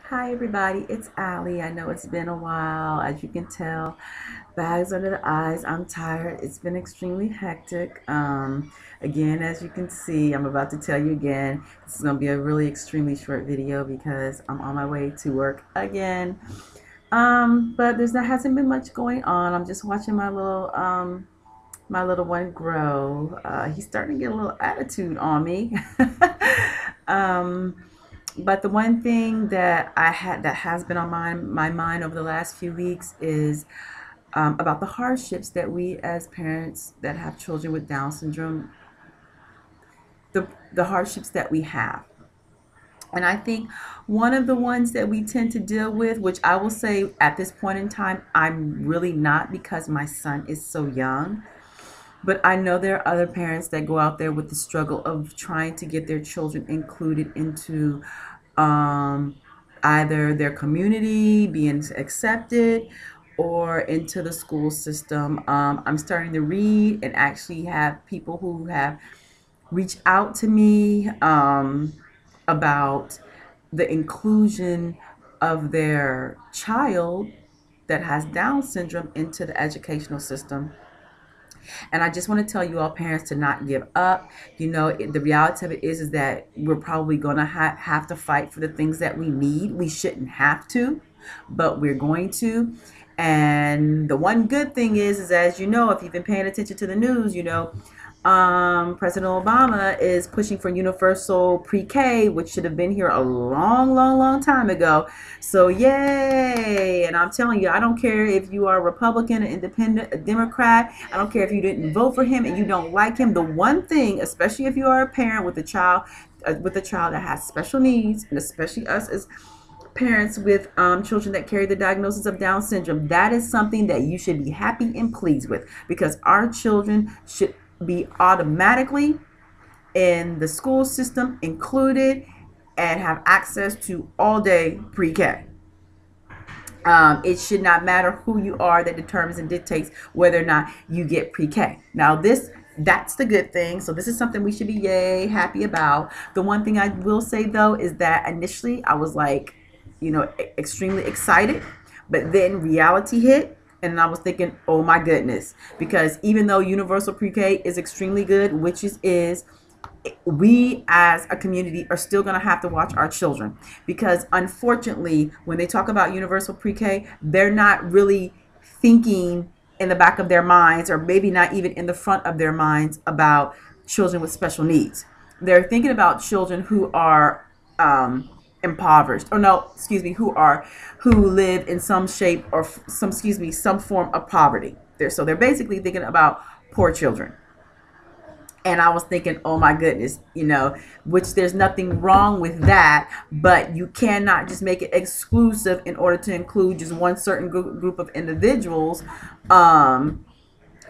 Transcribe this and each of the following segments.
Hi everybody, it's Allie. I know it's been a while. As you can tell, bags under the eyes. I'm tired. It's been extremely hectic. Again, as you can see, I'm about to tell you again, this is going to be a really extremely short video because I'm on my way to work again. But there hasn't been much going on. I'm just watching my little one grow. He's starting to get a little attitude on me. um, but the one thing that that has been on my mind over the last few weeks is about the hardships that we as parents that have children with Down syndrome, the hardships that we have. And I think one of the ones that we tend to deal with, which I will say at this point in time, I'm really not because my son is so young. But I know there are other parents that go out there with the struggle of trying to get their children included into um, either their community, being accepted, or into the school system. I'm starting to read and actually have people who have reached out to me about the inclusion of their child that has Down syndrome into the educational system. And I just want to tell you all parents to not give up. The reality of it is that we're probably going to have to fight for the things that we need. We shouldn't have to, but we're going to. And the one good thing is as you know, if you've been paying attention to the news, President Obama is pushing for universal pre-K, which should have been here a long, long, long time ago. So yay! And I'm telling you, I don't care if you are a Republican, an independent, a Democrat. I don't care if you didn't vote for him and you don't like him. The one thing, especially if you are a parent with a child, that has special needs, and especially us as parents with children that carry the diagnosis of Down syndrome, that is something that you should be happy and pleased with, because our children should be automatically in the school system included and have access to all day pre-K. It should not matter who you are that determines and dictates whether or not you get pre-K. Now that's the good thing. So this is something we should be yay happy about. The one thing I will say though is that initially I was like, extremely excited, but then reality hit. And I was thinking, oh my goodness, because even though universal pre-K is extremely good, which is we as a community are still going to have to watch our children, because unfortunately when they talk about universal pre-K, they're not really thinking in the back of their minds, or maybe not even in the front of their minds, about children with special needs. They're thinking about children who are impoverished, or no, excuse me, who live in some shape or some form of poverty. They're basically thinking about poor children. And I was thinking, oh my goodness, which there's nothing wrong with that, but you cannot just make it exclusive in order to include just one certain group of individuals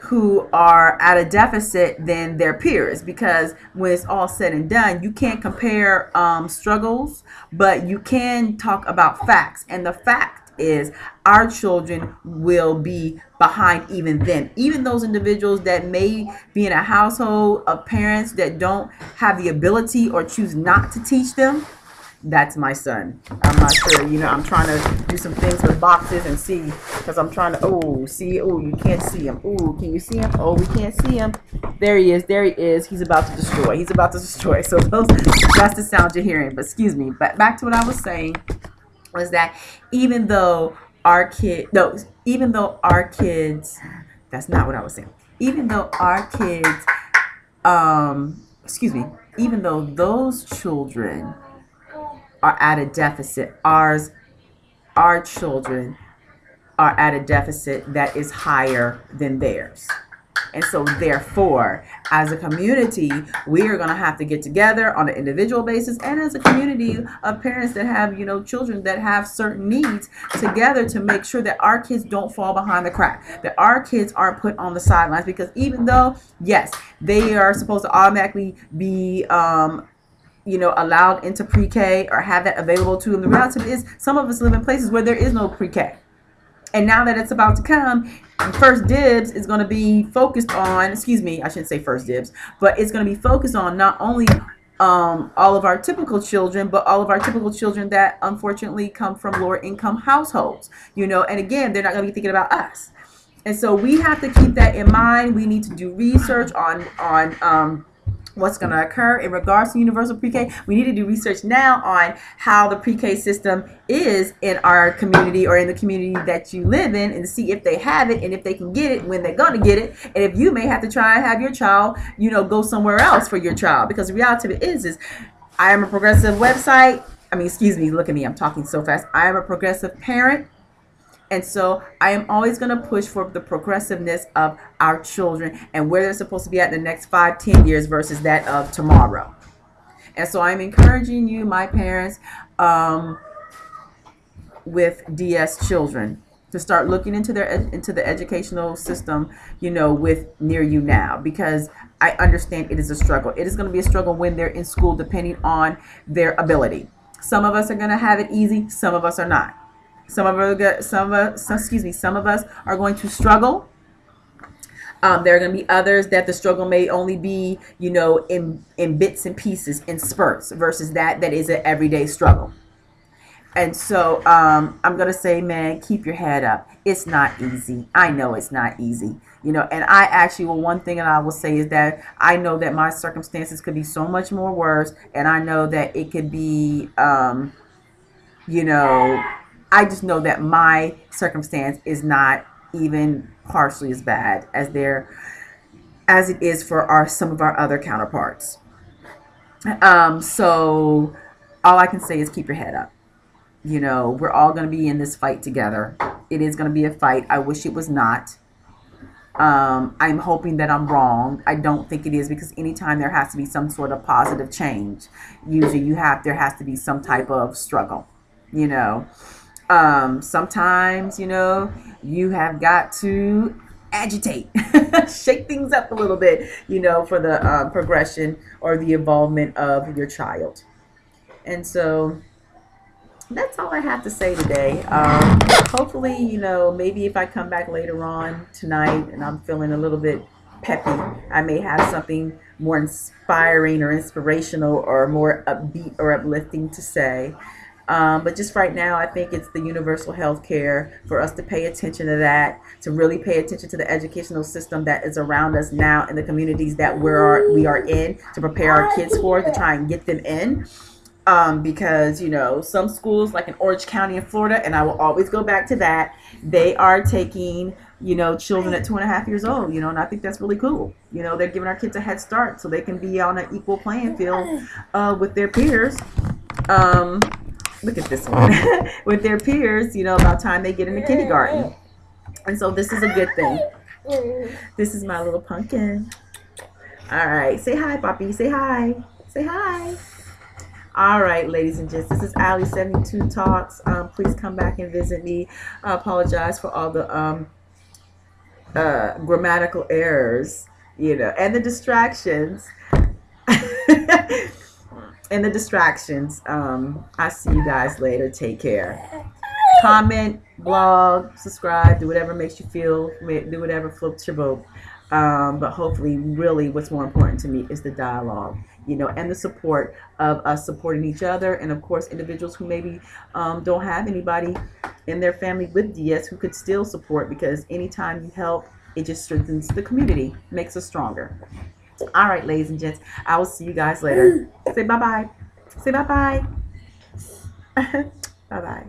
who are at a deficit than their peers. Because when it's all said and done, you can't compare struggles, but you can talk about facts. And the fact is our children will be behind even then. Even those individuals that may be in a household of parents that don't have the ability or choose not to teach them. That's my son. I'm not sure, I'm trying to do some things with boxes and see, because I'm trying to, see, you can't see him. Can you see him? We can't see him. There he is. He's about to destroy. So that's the sound you're hearing, but excuse me. But back to what I was saying, was that even though our kids, that's not what I was saying. Even though our kids, even though those children are at a deficit, our children are at a deficit that is higher than theirs. And so therefore, as a community, we are going to have to get together on an individual basis, and as a community of parents that have, children that have certain needs, together to make sure that our kids don't fall behind the crack, that our kids aren't put on the sidelines. Because even though, yes, they are supposed to automatically be allowed into pre-K or have that available to them, the reality is some of us live in places where there is no pre-K. And now that it's about to come, first dibs is going to be focused on, I shouldn't say first dibs, but it's going to be focused on not only all of our typical children, but all of our typical children that unfortunately come from lower income households, and again, they're not going to be thinking about us. And so we have to keep that in mind. We need to do research on what's going to occur in regards to universal pre-K. We need to do research now on how the pre-K system is in our community or in the community that you live in, and see if they have it and if they can get it, when they're going to get it, and if you may have to try and have your child, go somewhere else for your child. Because the reality of it is I am a progressive website. I mean, excuse me, look at me, I'm talking so fast. I am a progressive parent. And so I am always going to push for the progressiveness of our children and where they're supposed to be at in the next 5-10 years versus that of tomorrow. And so I'm encouraging you, my parents, with DS children, to start looking into the educational system, with near you now, because I understand it is a struggle. It is going to be a struggle when they're in school, depending on their ability. Some of us are going to have it easy. Some of us are not. Some of us are going to struggle. There are going to be others that the struggle may only be, in bits and pieces, in spurts, versus that is an everyday struggle. And so I'm going to say, man, keep your head up. It's not easy. I know it's not easy. And I actually, one thing that I will say is that I know that my circumstances could be so much more worse. And I know that it could be, I just know that my circumstance is not even partially as bad as it is for some of our other counterparts. So all I can say is keep your head up. We're all going to be in this fight together. It is going to be a fight. I wish it was not. I'm hoping that I'm wrong. I don't think it is, because anytime there has to be some sort of positive change, usually there has to be some type of struggle. Sometimes, you have got to agitate, shake things up a little bit, for the progression or the involvement of your child. And so that's all I have to say today. Hopefully, maybe if I come back later on tonight and I'm feeling a little bit peppy, I may have something more inspiring or inspirational or more upbeat or uplifting to say. But just right now, I think it's the universal health care, for us to pay attention to that, to really pay attention to the educational system that is around us now in the communities that we are in, to prepare our kids for, to try and get them in. Because, some schools like in Orange County in Florida, and I will always go back to that, they are taking, children at 2.5 years old, and I think that's really cool. They're giving our kids a head start so they can be on an equal playing field with their peers. Look at this one. With their peers, about time they get into kindergarten. And so this is a good thing. This is my little pumpkin. All right. Say hi, Poppy. Say hi. Say hi. All right, ladies and gents. This is Yaaay 72 Talks. Please come back and visit me. I apologize for all the grammatical errors, and the distractions. I see you guys later. Take care. Comment, blog, subscribe, do whatever makes you feel, do whatever floats your boat. But hopefully, really, what's more important to me is the dialogue, and the support of us supporting each other. And of course, individuals who maybe don't have anybody in their family with DS who could still support, because anytime you help, it just strengthens the community, makes us stronger. All right, ladies and gents, I will see you guys later. Say bye-bye. Say bye-bye. Bye-bye.